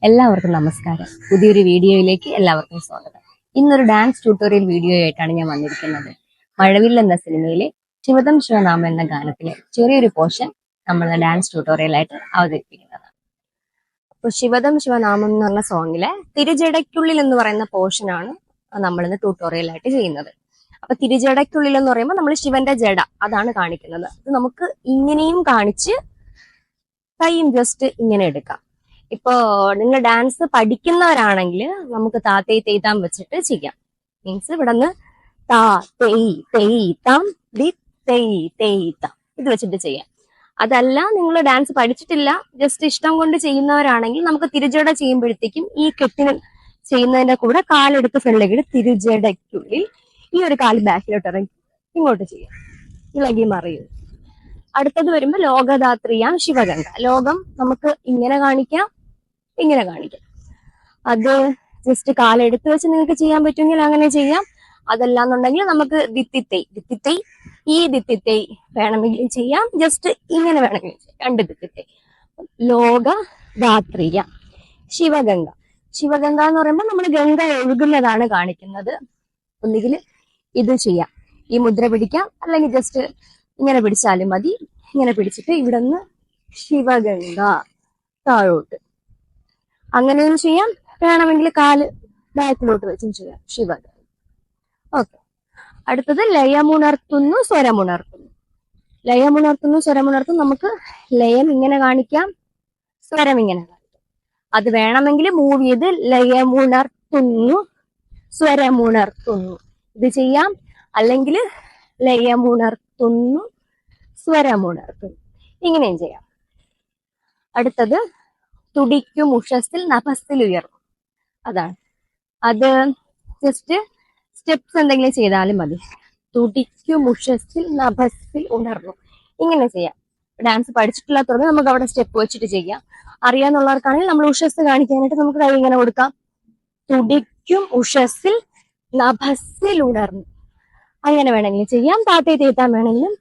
എല്ലാവർക്കും നമസ്കാരം. പുതിയൊരു വീഡിയോയിലേക്ക് എല്ലാവർക്കും സ്വാഗതം. ഇന്നൊരു ഡാൻസ് ട്യൂട്ടോറിയൽ വീഡിയോ ആയിട്ടാണ് ഞാൻ വന്നിരിക്കുന്നത്. മഴവിൽ എന്ന സിനിമയിലെ ശിവദം ശിവനാമം എന്ന ഗാനത്തിലെ ചെറിയൊരു പോർഷൻ നമ്മൾ ഡാൻസ് ട്യൂട്ടോറിയൽ ആയിട്ട് അവതരിപ്പിക്കുന്നതാണ്. അപ്പൊ ശിവദം ശിവനാമം എന്ന് പറഞ്ഞ സോങ്ങിലെ തിരുജടയ്ക്കുള്ളിൽ എന്ന് പറയുന്ന പോർഷനാണ് നമ്മൾ ഇന്ന് ട്യൂട്ടോറിയൽ ആയിട്ട് ചെയ്യുന്നത്. അപ്പൊ തിരുജടയ്ക്കുള്ളിൽ എന്ന് പറയുമ്പോൾ നമ്മൾ ശിവന്റെ ജട അതാണ് കാണിക്കുന്നത്. അത് നമുക്ക് ഇങ്ങനെയും കാണിച്ച് കൈയും ജസ്റ്റ് ഇങ്ങനെ എടുക്കാം. ഇപ്പോ നിങ്ങൾ ഡാൻസ് പഠിക്കുന്നവരാണെങ്കിൽ നമുക്ക് താ തേയ് തെയ്താം വെച്ചിട്ട് ചെയ്യാം. മീൻസ് ഇവിടെ നിന്ന് താ തെയ് തെയ്താം ദി തെയ് തെയ്താം ഇത് വെച്ചിട്ട് ചെയ്യാം. അതല്ല നിങ്ങൾ ഡാൻസ് പഠിച്ചിട്ടില്ല, ജസ്റ്റ് ഇഷ്ടം കൊണ്ട് ചെയ്യുന്നവരാണെങ്കിൽ നമുക്ക് തിരുജട ചെയ്യുമ്പോഴത്തേക്കും ഈ കെട്ടിന് ചെയ്യുന്നതിന്റെ കൂടെ കാലെടുത്ത് ഫ്രണ്ടിലേക്ക് തിരുജടയ്ക്കുള്ളിൽ ഈ ഒരു കാല് ബാക്കിലോട്ട് ഇറങ്ങി ഇങ്ങോട്ട് ചെയ്യാം, ഇളകി മറിയും. അടുത്തത് വരുമ്പോ ലോകദാത്രിയാം ശിവഗംഗ. ലോകം നമുക്ക് ഇങ്ങനെ കാണിക്കാം, ഇങ്ങനെ കാണിക്കാം. അത് ജസ്റ്റ് കാലെടുത്ത് വെച്ച് നിങ്ങൾക്ക് ചെയ്യാൻ പറ്റുമെങ്കിൽ അങ്ങനെ ചെയ്യാം. അതല്ലാന്നുണ്ടെങ്കിൽ നമുക്ക് ദിത്തിത്തൈ ഈ ദിത്തിത്തൈ വേണമെങ്കിലും ചെയ്യാം, ജസ്റ്റ് ഇങ്ങനെ വേണമെങ്കിലും ചെയ്യാം. രണ്ട് ദിത്തിത്തൈ. ലോകദാത്രിയ ശിവഗംഗ. ശിവഗംഗ എന്ന് പറയുമ്പോൾ നമ്മൾ ഗംഗ ഒഴുകുന്നതാണ് കാണിക്കുന്നത്. ഒന്നുകിൽ ഇത് ചെയ്യാം, ഈ മുദ്ര പിടിക്കാം, അല്ലെങ്കിൽ ജസ്റ്റ് ഇങ്ങനെ പിടിച്ചാലും മതി. ഇങ്ങനെ പിടിച്ചിട്ട് ഇവിടെ നിന്ന് ശിവഗംഗ താഴോട്ട് അങ്ങനെയും ചെയ്യാം. വേണമെങ്കിൽ കാല് ബാക്കിലോട്ട് വെച്ചും ചെയ്യാം, ശിവഗംഗ. ഓക്കെ. അടുത്തത് ലയമുണർത്തുന്നു സ്വരമുണർത്തുന്നു. ലയമുണർത്തുന്നു സ്വരമുണർത്തുന്നു. നമുക്ക് ലയം ഇങ്ങനെ കാണിക്കാം, സ്വരം ഇങ്ങനെ കാണിക്കാം. അത് വേണമെങ്കിൽ മൂവ് ചെയ്ത് ലയമുണർത്തുന്നു സ്വരമുണർത്തുന്നു ഇത് ചെയ്യാം. അല്ലെങ്കിൽ ലയമുണർത്തുന്നു സ്വരമുണർത്തുന്നു ഇങ്ങനെയും ചെയ്യാം. അടുത്തത് തുടിക്കും ഉഷസ്സിൽ നഭസ്സിൽ ഉയർന്നു. അതാണ്. അത് ജസ്റ്റ് സ്റ്റെപ്സ് എന്തെങ്കിലും ചെയ്താലും മതി. തുടിക്കും ഉഷസ്സിൽ നഭസ്സിൽ ഉണർന്നു ഇങ്ങനെ ചെയ്യാം. ഡാൻസ് പഠിച്ചിട്ടില്ലാത്തവർക്ക് നമുക്ക് അവിടെ സ്റ്റെപ്പ് വെച്ചിട്ട് ചെയ്യാം. അറിയാന്നുള്ളവർക്കാണെങ്കിൽ നമ്മൾ ഉഷസ് കാണിക്കാനായിട്ട് നമുക്ക് കൈ ഇങ്ങനെ കൊടുക്കാം. തുടിക്കും ഉഷസ്സിൽ നഭസ്സിൽ ഉണർന്നു അങ്ങനെ വേണമെങ്കിലും ചെയ്യാം. താത്തേ തേത്താൻ വേണമെങ്കിലും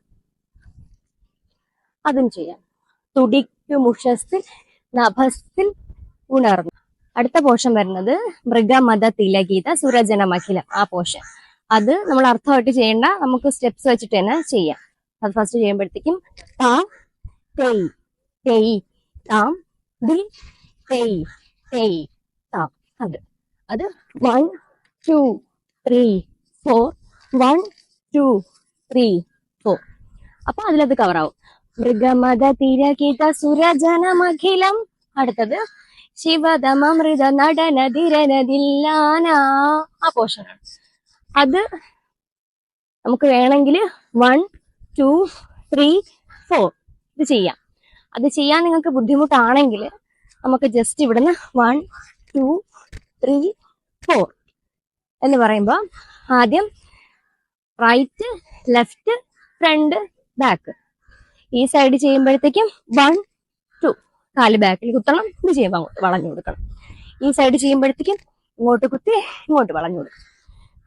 അതും ചെയ്യാം. തുടിക്കും ഉഷസ്സിൽ നഭസ്സിൽ ഉണർന്നു. അടുത്ത പോഷൻ വരുന്നത് മൃഗമത തിലഗീത സുരജനമഖിലം. ആ പോഷൻ അത് നമ്മൾ അർത്ഥമായിട്ട് ചെയ്യേണ്ട, നമുക്ക് സ്റ്റെപ്സ് വെച്ചിട്ട് തന്നെ ചെയ്യാം. അത് ഫസ്റ്റ് ചെയ്യുമ്പോഴത്തേക്കും താ തെയ് തെയ് താം ദി തെയ് തെയ് താം. അത് 1 2 3 4 1 2 3 4. അപ്പൊ അതിലത് കവറാവും. മൃഗമത തിരകിത സുരജനമഖിലം. അടുത്തത് ശിവദമൃത നടനതിരനദില്ലാന. ആ പോർഷനാണ്. അത് നമുക്ക് വേണമെങ്കിൽ 1 2 3 4 ഇത് ചെയ്യാം. അത് ചെയ്യാൻ നിങ്ങൾക്ക് ബുദ്ധിമുട്ടാണെങ്കിൽ നമുക്ക് ജസ്റ്റ് ഇവിടുന്ന് 1 2 3 4 എന്ന് പറയുമ്പോൾ ആദ്യം റൈറ്റ് ലെഫ്റ്റ് ഫ്രണ്ട് ബാക്ക്. ഈ സൈഡ് ചെയ്യുമ്പോഴത്തേക്കും 1 2 കാല് ബാക്കിൽ കുത്തണം, ഇത് ചെയ്യുമ്പോൾ അങ്ങോട്ട് വളഞ്ഞു കൊടുക്കണം. ഈ സൈഡ് ചെയ്യുമ്പോഴത്തേക്കും ഇങ്ങോട്ട് കുത്തി ഇങ്ങോട്ട് വളഞ്ഞു കൊടുക്കണം.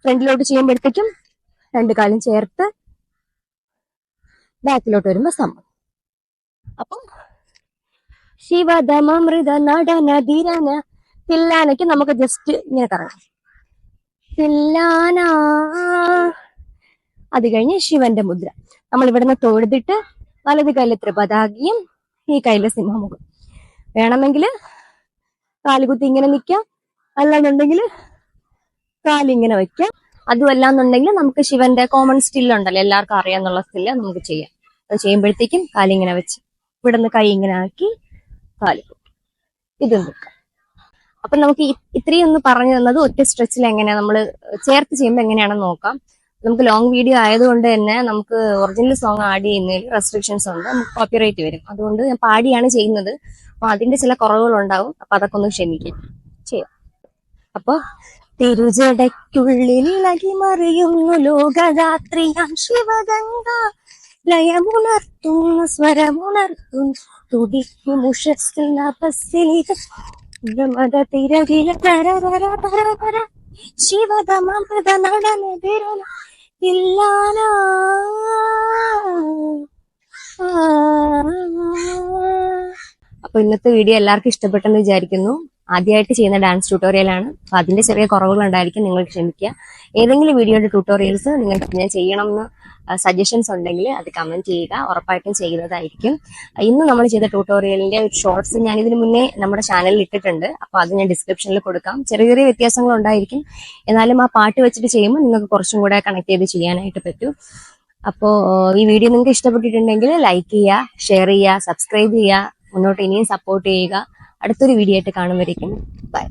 ഫ്രണ്ടിലോട്ട് ചെയ്യുമ്പോഴത്തേക്കും രണ്ട് കാലും ചേർത്ത് ബാക്കിലോട്ട് വരുമ്പോ സമം. അപ്പം ശിവദമൃത നടനദിരന തില്ലാനയ്ക്ക് നമുക്ക് ജസ്റ്റ് ഇങ്ങനെ കറങ്ങാം, തില്ലാന. അത് കഴിഞ്ഞ് ശിവന്റെ മുദ്ര നമ്മൾ ഇവിടുന്ന് തൊഴുതിട്ട് വലത് കയ്യില് ത്രിപതാകിയും ഈ കയ്യില് സിംഹമുഖം. വേണമെങ്കിൽ കാലുകുത്തി ഇങ്ങനെ നിൽക്കാം, അല്ലാന്നുണ്ടെങ്കിൽ കാലിങ്ങനെ വയ്ക്കാം. അതുമല്ലാന്നുണ്ടെങ്കിൽ നമുക്ക് ശിവന്റെ കോമൺ സ്റ്റില്ലുണ്ടല്ലോ, എല്ലാവർക്കും അറിയാന്നുള്ള സ്റ്റില്ല് നമുക്ക് ചെയ്യാം. അത് ചെയ്യുമ്പോഴത്തേക്കും കാലിങ്ങനെ വെച്ച് ഇവിടുന്ന് കൈ ഇങ്ങനെ ആക്കി കാല് ഇതും നിൽക്കാം. അപ്പൊ നമുക്ക് ഇത്രയും ഒന്ന് പറഞ്ഞു തന്നത് ഒറ്റ സ്ട്രെച്ചിൽ എങ്ങനെയാ നമ്മൾ ചേർത്ത് ചെയ്യുമ്പോൾ എങ്ങനെയാണെന്ന് നോക്കാം. നമുക്ക് ലോങ് വീഡിയോ ആയതുകൊണ്ട് തന്നെ നമുക്ക് ഒറിജിനൽ സോങ് ആഡ് ചെയ്യുന്നതിൽ റെസ്ട്രിക്ഷൻസ് ഉണ്ട്, നമുക്ക് കോപ്പിറൈറ്റ് വരും. അതുകൊണ്ട് ഞാൻ പാടിയാണ് ചെയ്യുന്നത്. അപ്പൊ അതിന്റെ ചില കുറവുകളുണ്ടാവും. അപ്പൊ അതൊക്കെ ഒന്ന് ക്ഷമിക്കും ചെയ്യാം. അപ്പൊ തിരുജടയ്ക്കുള്ളിൽ ഇളകി മറിയുന്നു ലോകദാത്രിയാം ശിവഗംഗ. ലയമുണർത്തുന്നു സ്വരമുണർത്തുന്നു തുടിക്കും ഉഷസ്സിൽ നഭസ്സിൽ മത തിരകില ശിവദമൃത നടനദിരന ഇല്ലാന. അപ്പൊ ഇന്നത്തെ വീഡിയോ എല്ലാവർക്കും ഇഷ്ടപ്പെട്ടെന്ന് വിചാരിക്കുന്നു. ആദ്യമായിട്ട് ചെയ്യുന്ന ഡാൻസ് ട്യൂട്ടോറിയലാണ്. അപ്പൊ അതിന്റെ ചെറിയ കുറവുകളുണ്ടായിരിക്കും, നിങ്ങൾ ക്ഷമിക്കുക. ഏതെങ്കിലും വീഡിയോയുടെ ട്യൂട്ടോറിയൽസ് നിങ്ങൾക്ക് ഞാൻ ചെയ്യണം എന്ന് സജഷൻസ് ഉണ്ടെങ്കിൽ അത് കമന്റ് ചെയ്യുക, ഉറപ്പായിട്ടും ചെയ്യുന്നതായിരിക്കും. ഇന്ന് നമ്മൾ ചെയ്ത ട്യൂട്ടോറിയലിന്റെ ഒരു ഷോർട്സ് ഞാൻ ഇതിന് മുന്നേ നമ്മുടെ ചാനലിൽ ഇട്ടിട്ടുണ്ട്. അപ്പൊ അത് ഞാൻ ഡിസ്ക്രിപ്ഷനിൽ കൊടുക്കാം. ചെറിയ ചെറിയ വ്യത്യാസങ്ങൾ ഉണ്ടായിരിക്കും, എന്നാലും ആ പാട്ട് വെച്ചിട്ട് ചെയ്യുമ്പോൾ നിങ്ങൾക്ക് കുറച്ചും കൂടെ കണക്ട് ചെയ്ത് ചെയ്യാനായിട്ട് പറ്റും. അപ്പോൾ ഈ വീഡിയോ നിങ്ങൾക്ക് ഇഷ്ടപ്പെട്ടിട്ടുണ്ടെങ്കിൽ ലൈക്ക് ചെയ്യുക, ഷെയർ ചെയ്യുക, സബ്സ്ക്രൈബ് ചെയ്യുക, മുന്നോട്ട് ഇനിയും സപ്പോർട്ട് ചെയ്യുക. അടുത്തൊരു വീഡിയോ ആയിട്ട് കാണുമ്പോഴേക്കും ബൈ.